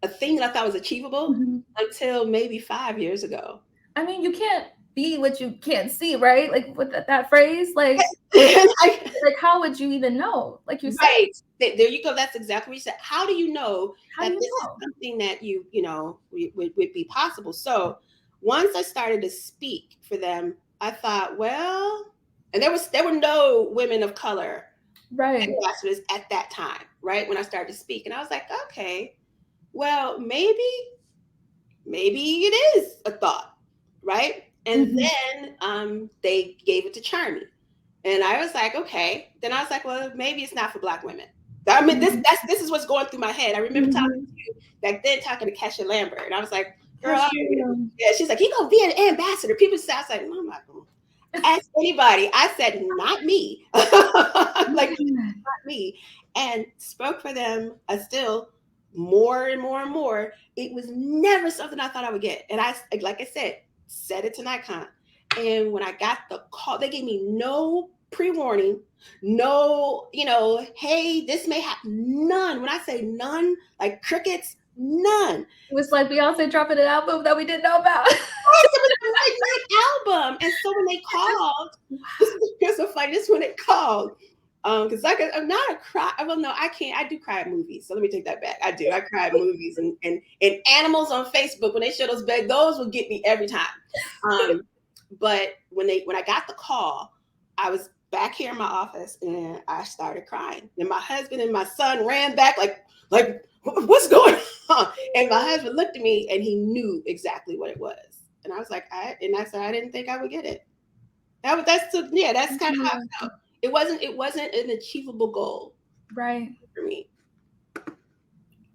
a thing that I thought was achievable Mhm. until maybe 5 years ago. I mean, you can't be what you can't see, right? Like with that phrase, like Like, how would you even know? Like you said, right. There you go. That's exactly what you said. How do you know how do that you this is know? something that would be possible? So once I started to speak for them, I thought, well, and there were no women of color Right. ambassadors at that time, right? When I started to speak. And I was like, okay, well, maybe it is a thought, right? And Mhm. then they gave it to Charmy. And I was like, okay. Then I was like, well, maybe it's not for Black women. I mean, Mhm. this is what's going through my head. I remember talking Mhm. to you back then, talking to Kesha Lambert, and I was like, girl, Gosh, yeah. She's like, he gonna be an ambassador. People say, I was like, no, I'm not gonna ask anybody. I said, not me, like Mhm. not me, and spoke for them. I still more and more and more. It was never something I thought I would get, and I, like I said it to Nikon. And when I got the call, they gave me no pre-warning, no, hey, this may happen. None. When I say none, like crickets, none. It was like Beyonce dropping an album that we didn't know about. Yes, it was a midnight album. And so when they called, this is so funny. This is when it called. Because I'm not a cry. Well, no, I can't. I do cry at movies. So let me take that back. I do. I cry at movies and animals on Facebook when they show those beds. Those will get me every time. But when I got the call, I was back here in my office and I started crying. And my husband and my son ran back like what's going on? And my husband looked at me and he knew exactly what it was. And I was like, I said I didn't think I would get it. That's kind of how I felt. It wasn't an achievable goal Right. for me.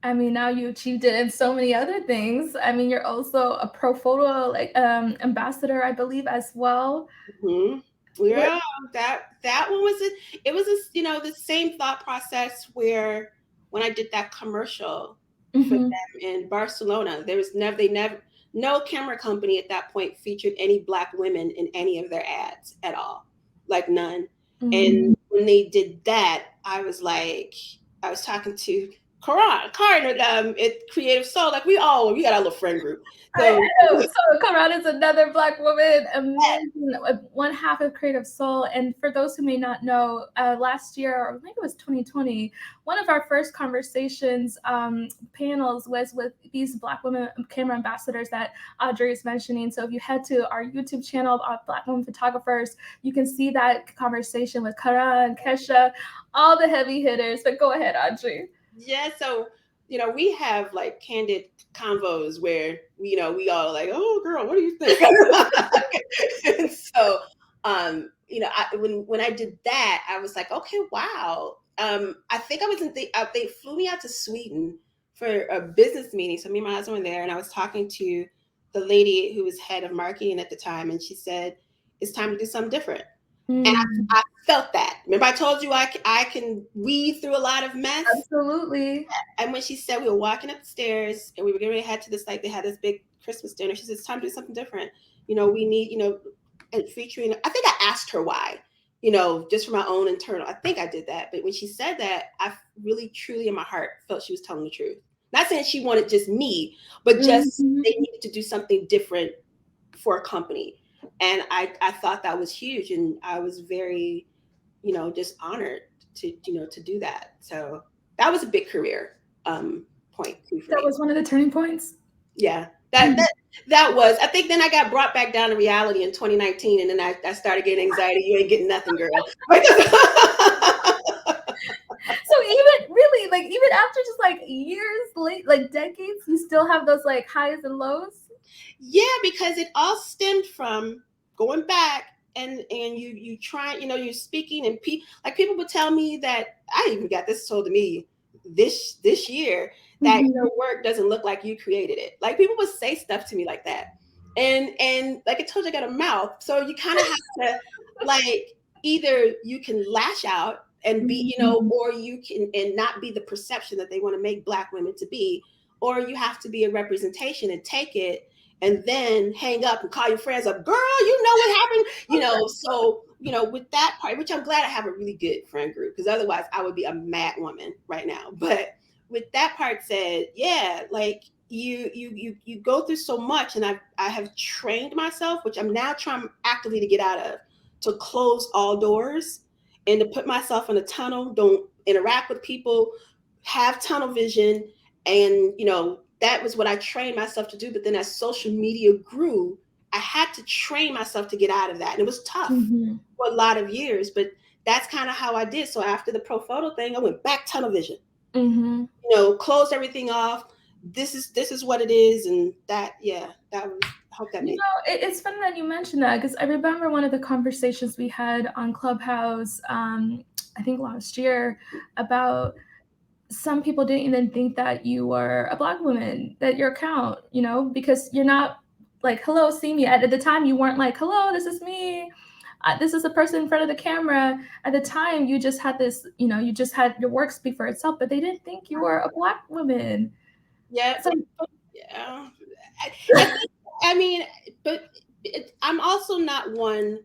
I mean, now you achieved it in so many other things. I mean, you're also a pro photo ambassador, I believe, as well. Mm-hmm. What? Yeah, that one was it. It was the same thought process where when I did that commercial for Mhm. them in Barcelona, they never no camera company at that point featured any Black women in any of their ads at all, like none. Mhm. And when they did that, I was talking to Karin at Creative Soul, like we got our little friend group. I So know. So Karan is another Black woman, amazing, one half of Creative Soul. And for those who may not know, last year, or I think it was 2020, one of our first conversations panels was with these Black women camera ambassadors that Audrey is mentioning. So if you head to our YouTube channel of Black women photographers, you can see that conversation with Karan, Kesha, all the heavy hitters. But go ahead, Audrey. yeah, so we have like candid convos where we all like, oh girl, what do you think? And so when I did that, I was like, okay, wow. I think they flew me out to Sweden for a business meeting. So me and my husband were there, and I was talking to the lady who was head of marketing at the time, and she said, it's time to do something different. And Mm, I felt that. Remember, I told you I can weed through a lot of mess. absolutely. And when she said we were walking up the stairs and we were getting ready to head to this, like they had this big Christmas dinner, she said, it's time to do something different. We need, and featuring, I think I asked her why, just for my own internal. I think I did that. But when she said that, I really, truly in my heart felt she was telling the truth. Not saying she wanted just me, but just Mhm. they needed to do something different for a company. And I thought that was huge. And I was very, just honored to do that. So that was a big career point too for That me. was one of the turning points. Yeah, that was. I think then I got brought back down to reality in 2019, and then I started getting anxiety. You ain't getting nothing, girl. So even really, like even after just like years late, like decades, you still have those like highs and lows. Yeah, because it all stemmed from going back and you try, you're speaking and people would tell me that I even got this told to me this year that Mhm. your work doesn't look like you created it. Like people would say stuff to me like that. And like I told you, I got a mouth. So you kind of have to like either you can lash out and be, Mhm. or you can and not be the perception that they want to make Black women to be, or you have to be a representation and take it and then hang up and call your friends up, girl, you know what happened? So, with that part, which I'm glad I have a really good friend group, because otherwise I would be a mad woman right now. But with that part said, yeah, like you go through so much, and I have trained myself, which I'm now trying actively to get out of, to close all doors and to put myself in a tunnel, don't interact with people, have tunnel vision, and that was what I trained myself to do. But then as social media grew, I had to train myself to get out of that, and it was tough Mhm. for a lot of years. But that's kind of how I did. So after the pro photo thing, I went back tunnel vision, Mhm. closed everything off. This is what it is, and that, yeah, that was. I hope that You made. know, it's funny that you mentioned that because I remember one of the conversations we had on Clubhouse, I think last year, about some people didn't even think that you were a Black woman, that your account, because you're not like, hello, see me. At the time, you weren't like, hello, this is me. This is a person in front of the camera. At the time, you just had this, you just had your work speak for itself, but they didn't think you were a Black woman. Yeah, So, yeah. I think. I mean, but I'm also not one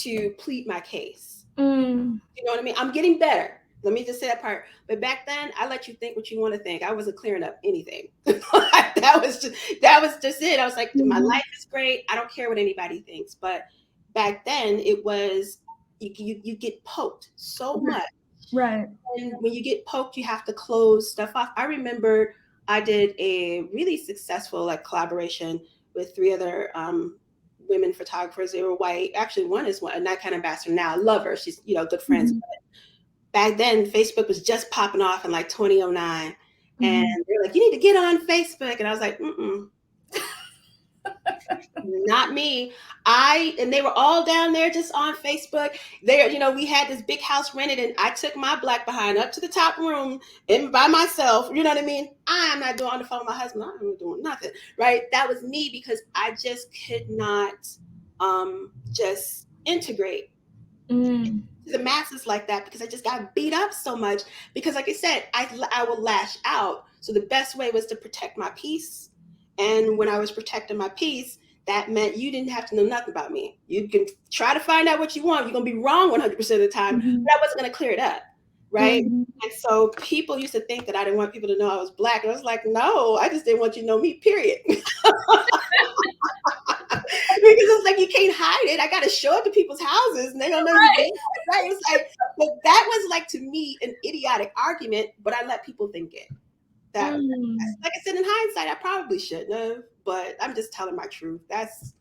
to plead my case. mm, You know what I mean? I'm getting better. Let me just say that part. But back then, I let you think what you want to think. I wasn't clearing up anything. That was just it. I was like, my mhm, life is great. I don't care what anybody thinks. But back then, it was you get poked so much, right. and when you get poked, you have to close stuff off. I remember I did a really successful like collaboration with three other women photographers. They were white. Actually, one is a Nikon ambassador now. I love her. She's good friends. Mhm, Back then, Facebook was just popping off in like 2009, and mhm. they're like, "You need to get on Facebook," and I was like, "Mm-mm, not me." And they were all down there just on Facebook. There, we had this big house rented, and I took my Black behind up to the top room and by myself. You know what I mean? I'm not doing on the phone with my husband. I'm not doing nothing. Right? That was me because I just could not just integrate Mm, to the masses like that, because I just got beat up so much. Because, like I said, I will lash out. So the best way was to protect my peace. And when I was protecting my peace, that meant you didn't have to know nothing about me. You can try to find out what you want. You're going to be wrong 100% of the time, mhm, but I wasn't going to clear it up. Right. mhm. And so people used to think that I didn't want people to know I was Black. And I was like, no, I just didn't want you to know me, period. Because it's like you can't hide it. I got to show up to people's houses and they don't know who they Right. are. Right? It's like, but that was like to me an idiotic argument, but I let people think it. That, Mm. like I said, in hindsight, I probably shouldn't have, but I'm just telling my truth. That's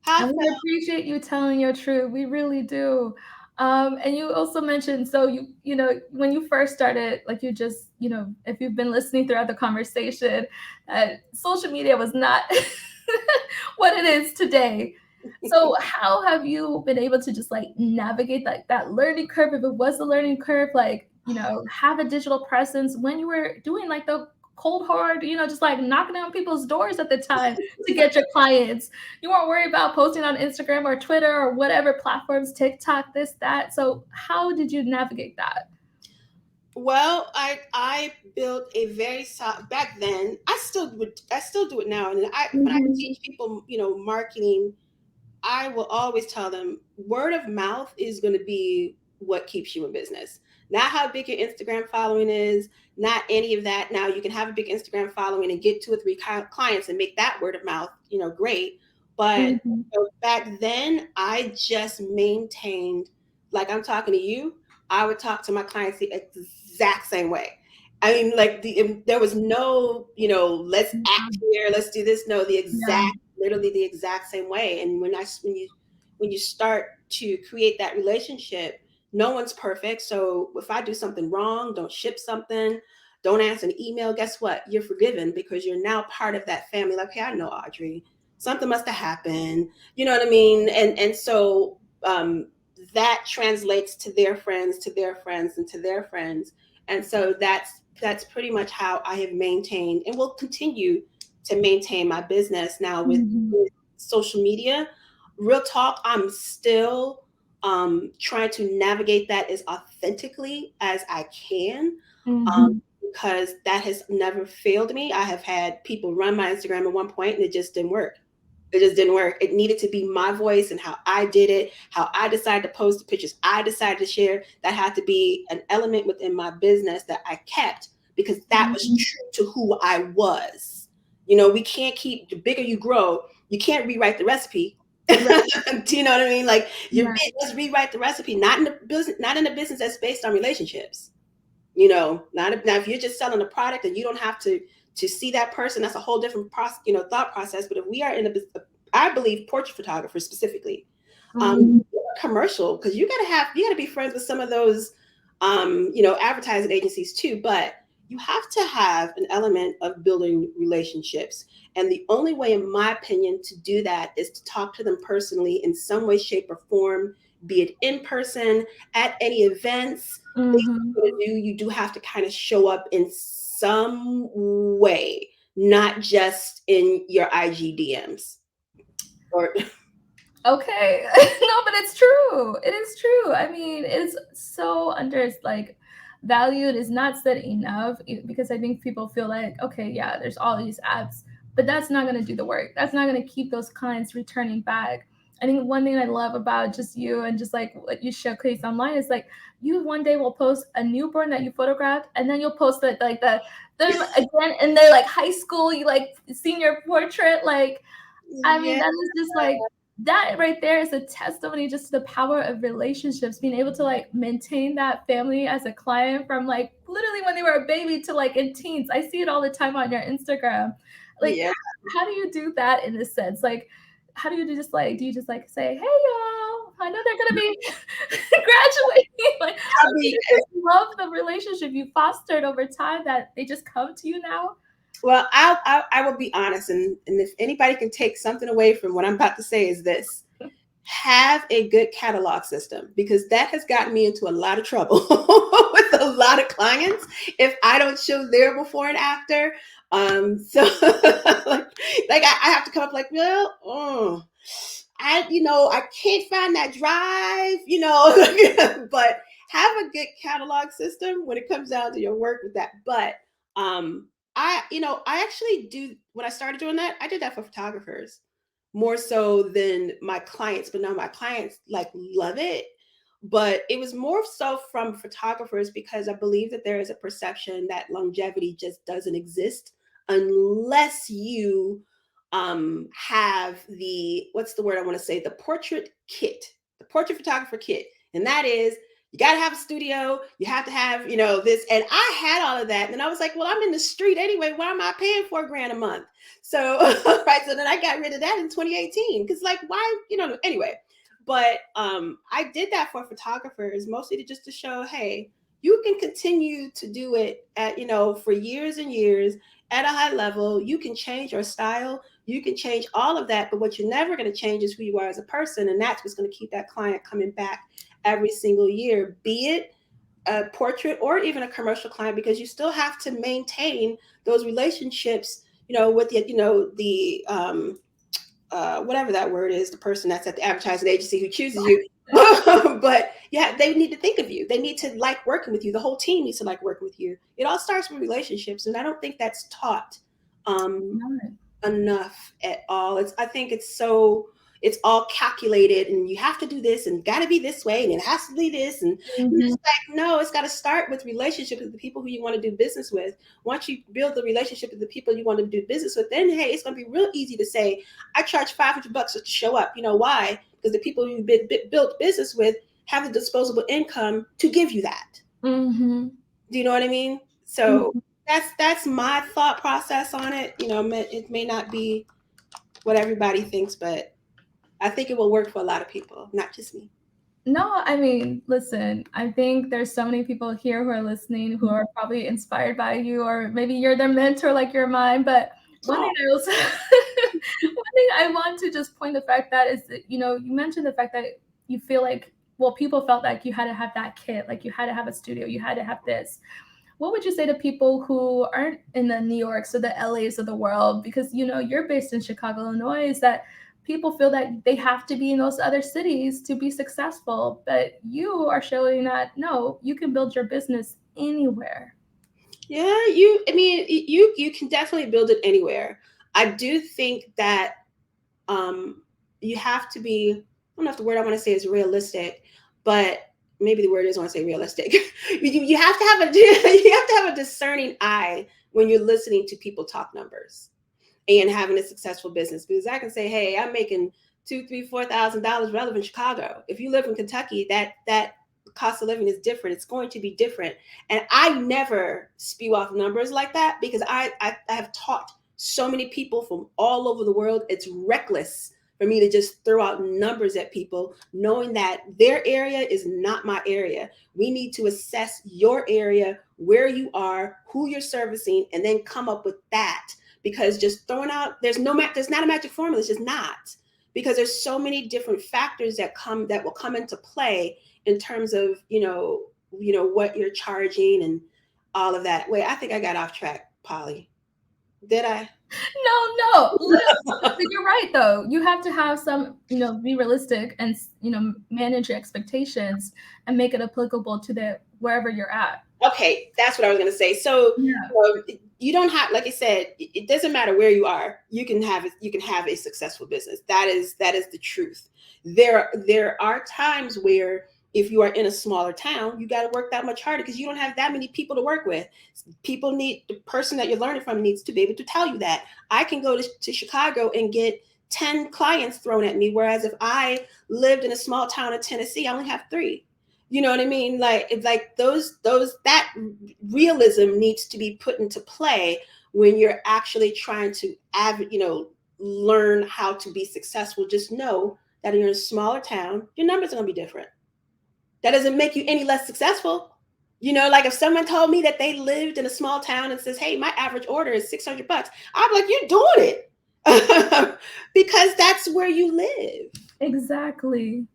how I And we felt. appreciate you telling your truth. We really do. And you also mentioned, so when you first started, like you just, if you've been listening throughout the conversation, social media was not what it is today. So how have you been able to just like navigate that learning curve, if it was a learning curve, like, have a digital presence when you were doing like the cold hard, just like knocking on people's doors at the time to get your clients? You weren't worried about posting on Instagram or Twitter or whatever platforms, TikTok, this, that. So how did you navigate that? Well, I built a very solid back then. I still do it now. And when I Mhm, teach people, marketing, I will always tell them word of mouth is going to be what keeps you in business. Not how big your Instagram following is, not any of that. Now you can have a big Instagram following and get 2 or 3 clients and make that word of mouth, great. But mhm, back then, I just maintained, like I'm talking to you, I would talk to my clients the exact same way. I mean, like there was no, let's yeah, act here, let's do this. No, yeah, literally the exact same way. And when you start to create that relationship, no one's perfect. So if I do something wrong, don't ship something, don't answer an email, guess what? You're forgiven because you're now part of that family. Like, hey, I know Audrey. something must have happened. You know what I mean? And so that translates to their friends, to their friends, and to their friends. And so that's pretty much how I have maintained and will continue to maintain my business now Mhm. with social media. Real talk, I'm still trying to navigate that as authentically as I can, Mhm. because that has never failed me. I have had people run my Instagram at one point and it just didn't work. It just didn't work. It needed to be my voice and how I did it, how I decided to post the pictures I decided to share. That had to be an element within my business that I kept because that was Mhm. true to who I was. You know, we can't keep, the bigger you grow, you can't rewrite the recipe. Right. Do you know what I mean? Like Right. let's rewrite the recipe, not in the business, not in a business that's based on relationships. You know, not if, now if you're just selling a product and you don't have to see that person, that's a whole different process, you know, thought process. But if we are in a, I believe portrait photographers specifically, Mhm. commercial, because you gotta be friends with some of those you know, advertising agencies too, but you have to have an element of building relationships. And the only way, in my opinion, to do that is to talk to them personally in some way, shape, or form, be it in person, at any events, things Mhm. you're gonna do, you do have to kind of show up in some way, not just in your IG DMs. Or Okay. No, but it's true. It is true. I mean, it's so like valued is not said enough because I think people feel like, okay, yeah, there's all these apps, but that's not going to do the work. That's not going to keep those clients returning back. I think one thing I love about just you and just like what you showcase online is like you one day will post a newborn that you photographed and then you'll post it like them again in their like high school, you like senior portrait, like I mean, yeah, that is just like that right there is a testimony just to the power of relationships, being able to like maintain that family as a client from like literally when they were a baby to like in teens. I see it all the time on your Instagram. Like, yeah. how do you do that in this sense? Like, how do you do you just like say, hey y'all, I know they're gonna be graduating. Like, I or do mean, you just love the relationship you fostered over time that they just come to you now? well, I will be honest, and if anybody can take something away from what I'm about to say is this: have a good catalog system, because that has gotten me into a lot of trouble with a lot of clients if I don't show their before and after. So I have to come up like, well, I can't find that drive, but have a good catalog system when it comes down to your work with that. But I actually do, when I started doing that, I did that for photographers more so than my clients, but now my clients like love it. But it was more so from photographers because I believe that there is a perception that longevity just doesn't exist unless you have the, what's the word I want to say, the portrait kit, the portrait photographer kit. And that is, you got to have a studio, you have to have, this. And I had all of that. And I was like, well, I'm in the street anyway. Why am I paying $4,000 a month? So, right. So then I got rid of that in 2018. Cause like, why, anyway, but I did that for photographers mostly to show, hey, you can continue to do it at, for years and years at a high level. You can change your style, you can change all of that, but what you're never going to change is who you are as a person. And that's what's going to keep that client coming back every single year, be it a portrait or even a commercial client, because you still have to maintain those relationships, with whatever that word is, the person that's at the advertising agency who chooses you. But yeah, they need to think of you. They need to like working with you. The whole team needs to like working with you. It all starts with relationships, and I don't think that's taught um, enough at all. I think it's all calculated, and you have to do this and got to be this way and it has to be this, and it's Mhm. like, no, it's got to start with relationship with the people who you want to do business with. Once you build the relationship with the people you want to do business with, then hey, it's going to be real easy to say, I charge $500 to show up. You know why? Because the people you've built business with have the disposable income to give you that. Mhm. Do you know what I mean? So Mhm. that's my thought process on it. It may not be what everybody thinks, but I think it will work for a lot of people, not just me. No, I mean, listen, I think there's so many people here who are listening who are probably inspired by you, or maybe you're their mentor like you're mine. But one thing Oh, I also one think I want to just point the fact that is that, you mentioned the fact that you feel like, well, people felt like you had to have that kit, like you had to have a studio, you had to have this. What would you say to people who aren't in the New Yorks or the LAs of the world? Because you're based in Chicago, Illinois, is that people feel that they have to be in those other cities to be successful. But you are showing that no, you can build your business anywhere. Yeah, you can definitely build it anywhere. I do think that you have to be, I don't know if the word I want to say is realistic, but maybe the word is I want to say realistic. You have to have a you have to have a discerning eye when you're listening to people talk numbers and having a successful business. Because I can say, hey, I'm making $2, $3, $4,000 relevant in Chicago. If you live in Kentucky, that cost of living is different. It's going to be different. And I never spew off numbers like that because I have taught so many people from all over the world. It's reckless for me to just throw out numbers at people, knowing that their area is not my area. We need to assess your area, where you are, who you're servicing, and then come up with that. Because just throwing out, there's not a magic formula. It's just not, because there's so many different factors that will come into play in terms of what you're charging and all of that. Wait, I think I got off track, Polly. Did I? No. You're right though. You have to have some, be realistic and manage your expectations and make it applicable to the wherever you're at. Okay, that's what I was going to say. So Yeah. you don't have, like I said, it doesn't matter where you are. You can have a successful business. That is the truth. There are times where if you are in a smaller town, you got to work that much harder because you don't have that many people to work with. The person that you're learning from needs to be able to tell you that. I can go to Chicago and get 10 clients thrown at me, whereas if I lived in a small town in Tennessee, I only have 3. You know what I mean? Like it's like that realism needs to be put into play when you're actually trying to learn how to be successful. Just know that in a smaller town, your numbers are going to be different. That doesn't make you any less successful. Like if someone told me that they lived in a small town and says, hey, my average order is $600, I'm like, you're doing it because that's where you live. Exactly.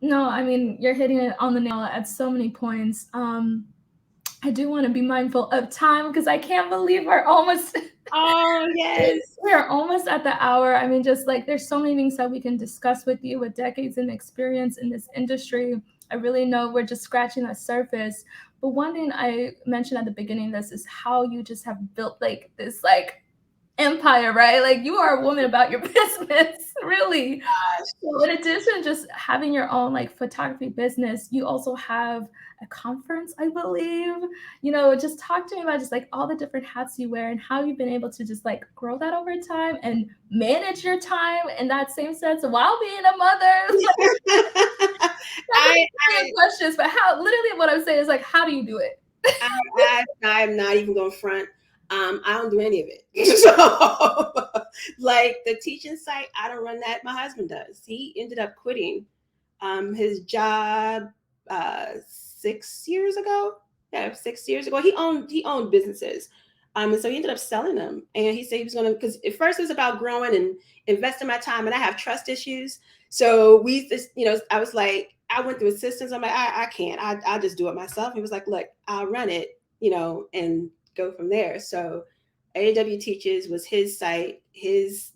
No, I mean, you're hitting it on the nail at so many points. I do want to be mindful of time because I can't believe we're almost Oh, yes. we're almost at the hour. I mean, just like there's so many things that we can discuss with you with decades in experience in this industry. I really know we're just scratching the surface. But one thing I mentioned at the beginning of this is how you just have built like this empire, right? Like you are a woman about your business, really. So in addition to just having your own photography business, you also have a conference, I believe. Just talk to me about just all the different hats you wear and how you've been able to just grow that over time and manage your time in that same sense while being a mother. I, Questions, but how literally what I'm saying is how do you do it? I'm not even going to front. I don't do any of it. So, like the teaching site, I don't run that. My husband does. He ended up quitting his job 6 years ago. Yeah, 6 years ago. He owned businesses. And so he ended up selling them. And he said he was going to, because at first it was about growing and investing my time. And I have trust issues. So we just, I was like, I went through assistance. I'm like, I can't. I'll just do it myself. He was like, look, I'll run it, and go from there. So AW Teaches was his site, his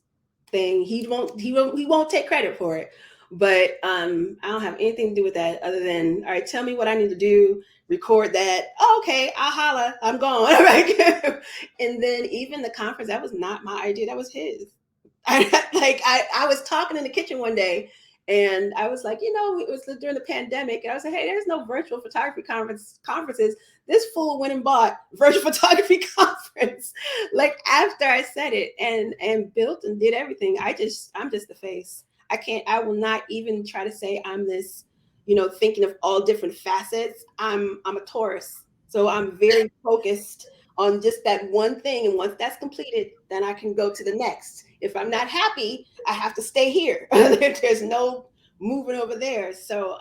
thing. He won't take credit for it. But I don't have anything to do with that other than, all right, tell me what I need to do, record that. Oh, okay, I'll holla. I'm gone. And then even the conference, that was not my idea. That was his. I was talking in the kitchen one day and I was like, it was during the pandemic. And I was like, hey, there's no virtual photography conferences. This fool went and bought virtual photography conference. Like after I said it and built and did everything, I'm just the face. I will not even try to say I'm this, thinking of all different facets. I'm a Taurus. So I'm very focused on just that one thing. And once that's completed, then I can go to the next. If I'm not happy, I have to stay here. There's no moving over there. So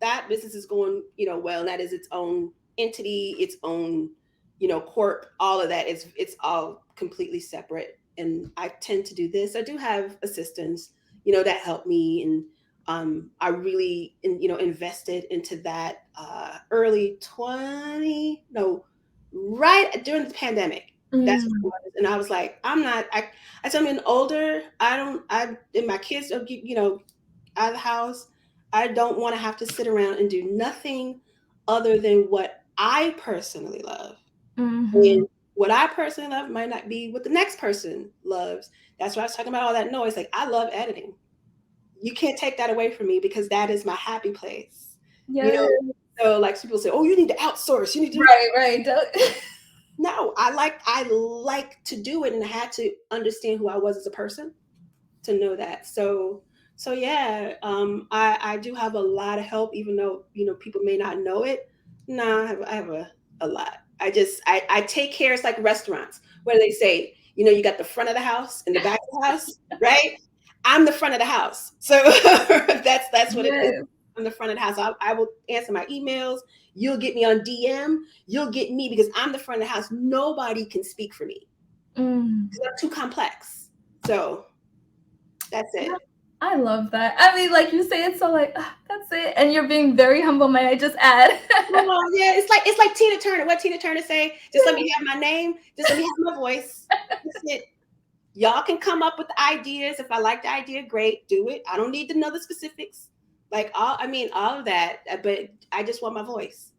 that business is going, well, and that is its own entity, its own, corp, all of that. It's all completely separate. and I tend to do this. I do have assistants, that help me, and I really, invested into that early 20, no, right during the pandemic. That's what it Mm. was. And I was like, I told me older, and my kids don't get, out of the house. I don't want to have to sit around and do nothing other than what I personally love. Mm-hmm. And what I personally love might not be what the next person loves. That's why I was talking about all that noise. Like, I love editing. You can't take that away from me because that is my happy place. You Yes. know, so like people say, oh, you need to outsource. You need to Right. No, I like to do it, and I had to understand who I was as a person to know that. So yeah, I do have a lot of help, even though people may not know it. No, I have a lot. I take care. It's like restaurants where they say, you got the front of the house and the back of the house, right? I'm the front of the house, so that's what it is. Yes. I'm the front of the house. I will answer my emails. You'll get me on DM. You'll get me because I'm the front of the house. Nobody can speak for me Mm. because I'm too complex. So that's it. I love that. I mean, like you say it so like, "Ah, that's it," and you're being very humble, might I just add. Oh yeah, it's like Tina Turner. What Tina Turner say? Just let me have my name. Just let me have my voice. That's it. Y'all can come up with the ideas. If I like the idea, great, do it. I don't need to know the specifics. Like all of that. But I just want my voice.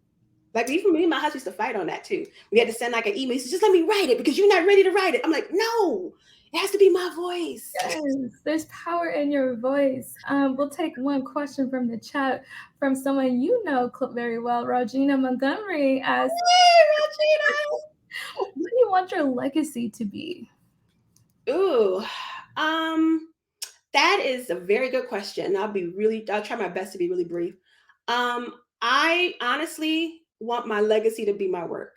Like even me and my husband used to fight on that too. We had to send like an email. He said, just let me write it because you're not ready to write it. I'm like, no, it has to be my voice. Yes, there's power in your voice. We'll take one question from the chat from someone you know very well, Regina Montgomery asks, Hey, what do you want your legacy to be? Regina. Ooh. Um, That is a very good question. I'll try my best to be really brief. I honestly want my legacy to be my work.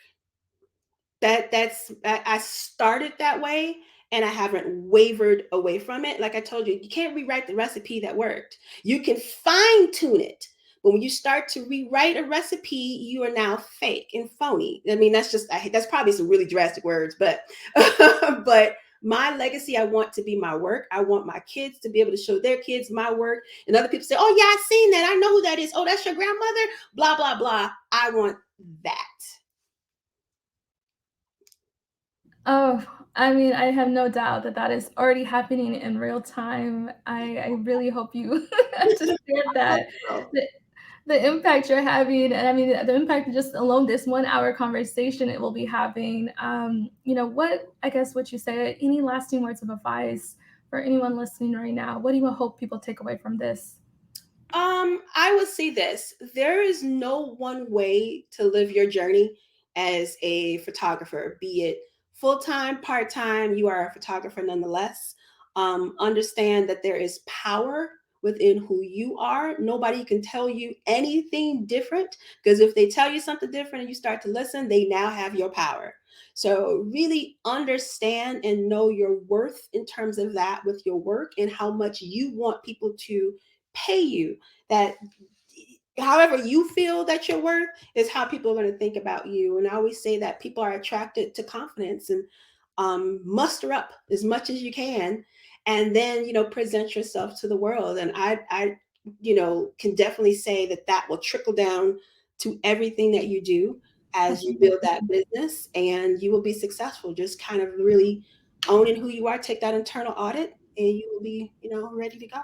I started that way and I haven't wavered away from it. Like I told you, you can't rewrite the recipe that worked. You can fine tune it. But when you start to rewrite a recipe, you are now fake and phony. I mean, that's probably some really drastic words, but but my legacy, I want to be my work. I want my kids to be able to show their kids my work. And other people say, oh, yeah, I've seen that. I know who that is. Oh, that's your grandmother. Blah, blah, blah. I want that. Oh, I mean, I have no doubt that that is already happening in real time. I really hope you understand I hope that. so. The, the impact you're having, and I mean, the impact just alone this 1 hour conversation it will be having. I guess what you say, any lasting words of advice for anyone listening right now? What do you hope people take away from this? I would say this. There is no one way to live your journey as a photographer, be it full time, part time, you are a photographer nonetheless. Understand that there is power within who you are. Nobody can tell you anything different because if they tell you something different and you start to listen, they now have your power. So, really understand and know your worth in terms of that with your work and how much you want people to pay you. That however you feel that you're worth is how people are going to think about you. And I always say that people are attracted to confidence, and muster up as much as you can, and then present yourself to the world. And I can definitely say that that will trickle down to everything that you do as you build that business, and you will be successful. Just kind of really owning who you are, take that internal audit, and you will be ready to go.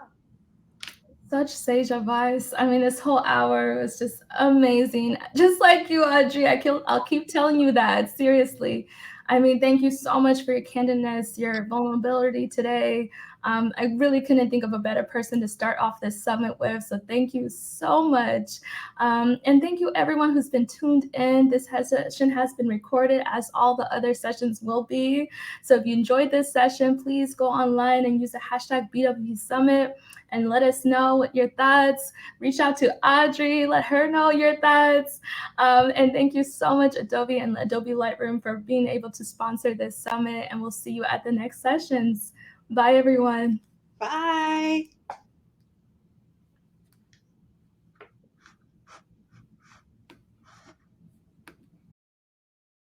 Such sage advice. I mean, this whole hour was just amazing. Just like you, Audrey, I'll keep telling you that, seriously. I mean, thank you so much for your candidness, your vulnerability today. I really couldn't think of a better person to start off this summit with. So thank you so much. And thank you, everyone who's been tuned in. Session has been recorded, as all the other sessions will be. So if you enjoyed this session, please go online and use the hashtag BW Summit and let us know what your thoughts. Reach out to Audrey, let her know your thoughts. And thank you so much, Adobe and Adobe Lightroom, for being able to sponsor this summit. And we'll see you at the next sessions. Bye, everyone. Bye.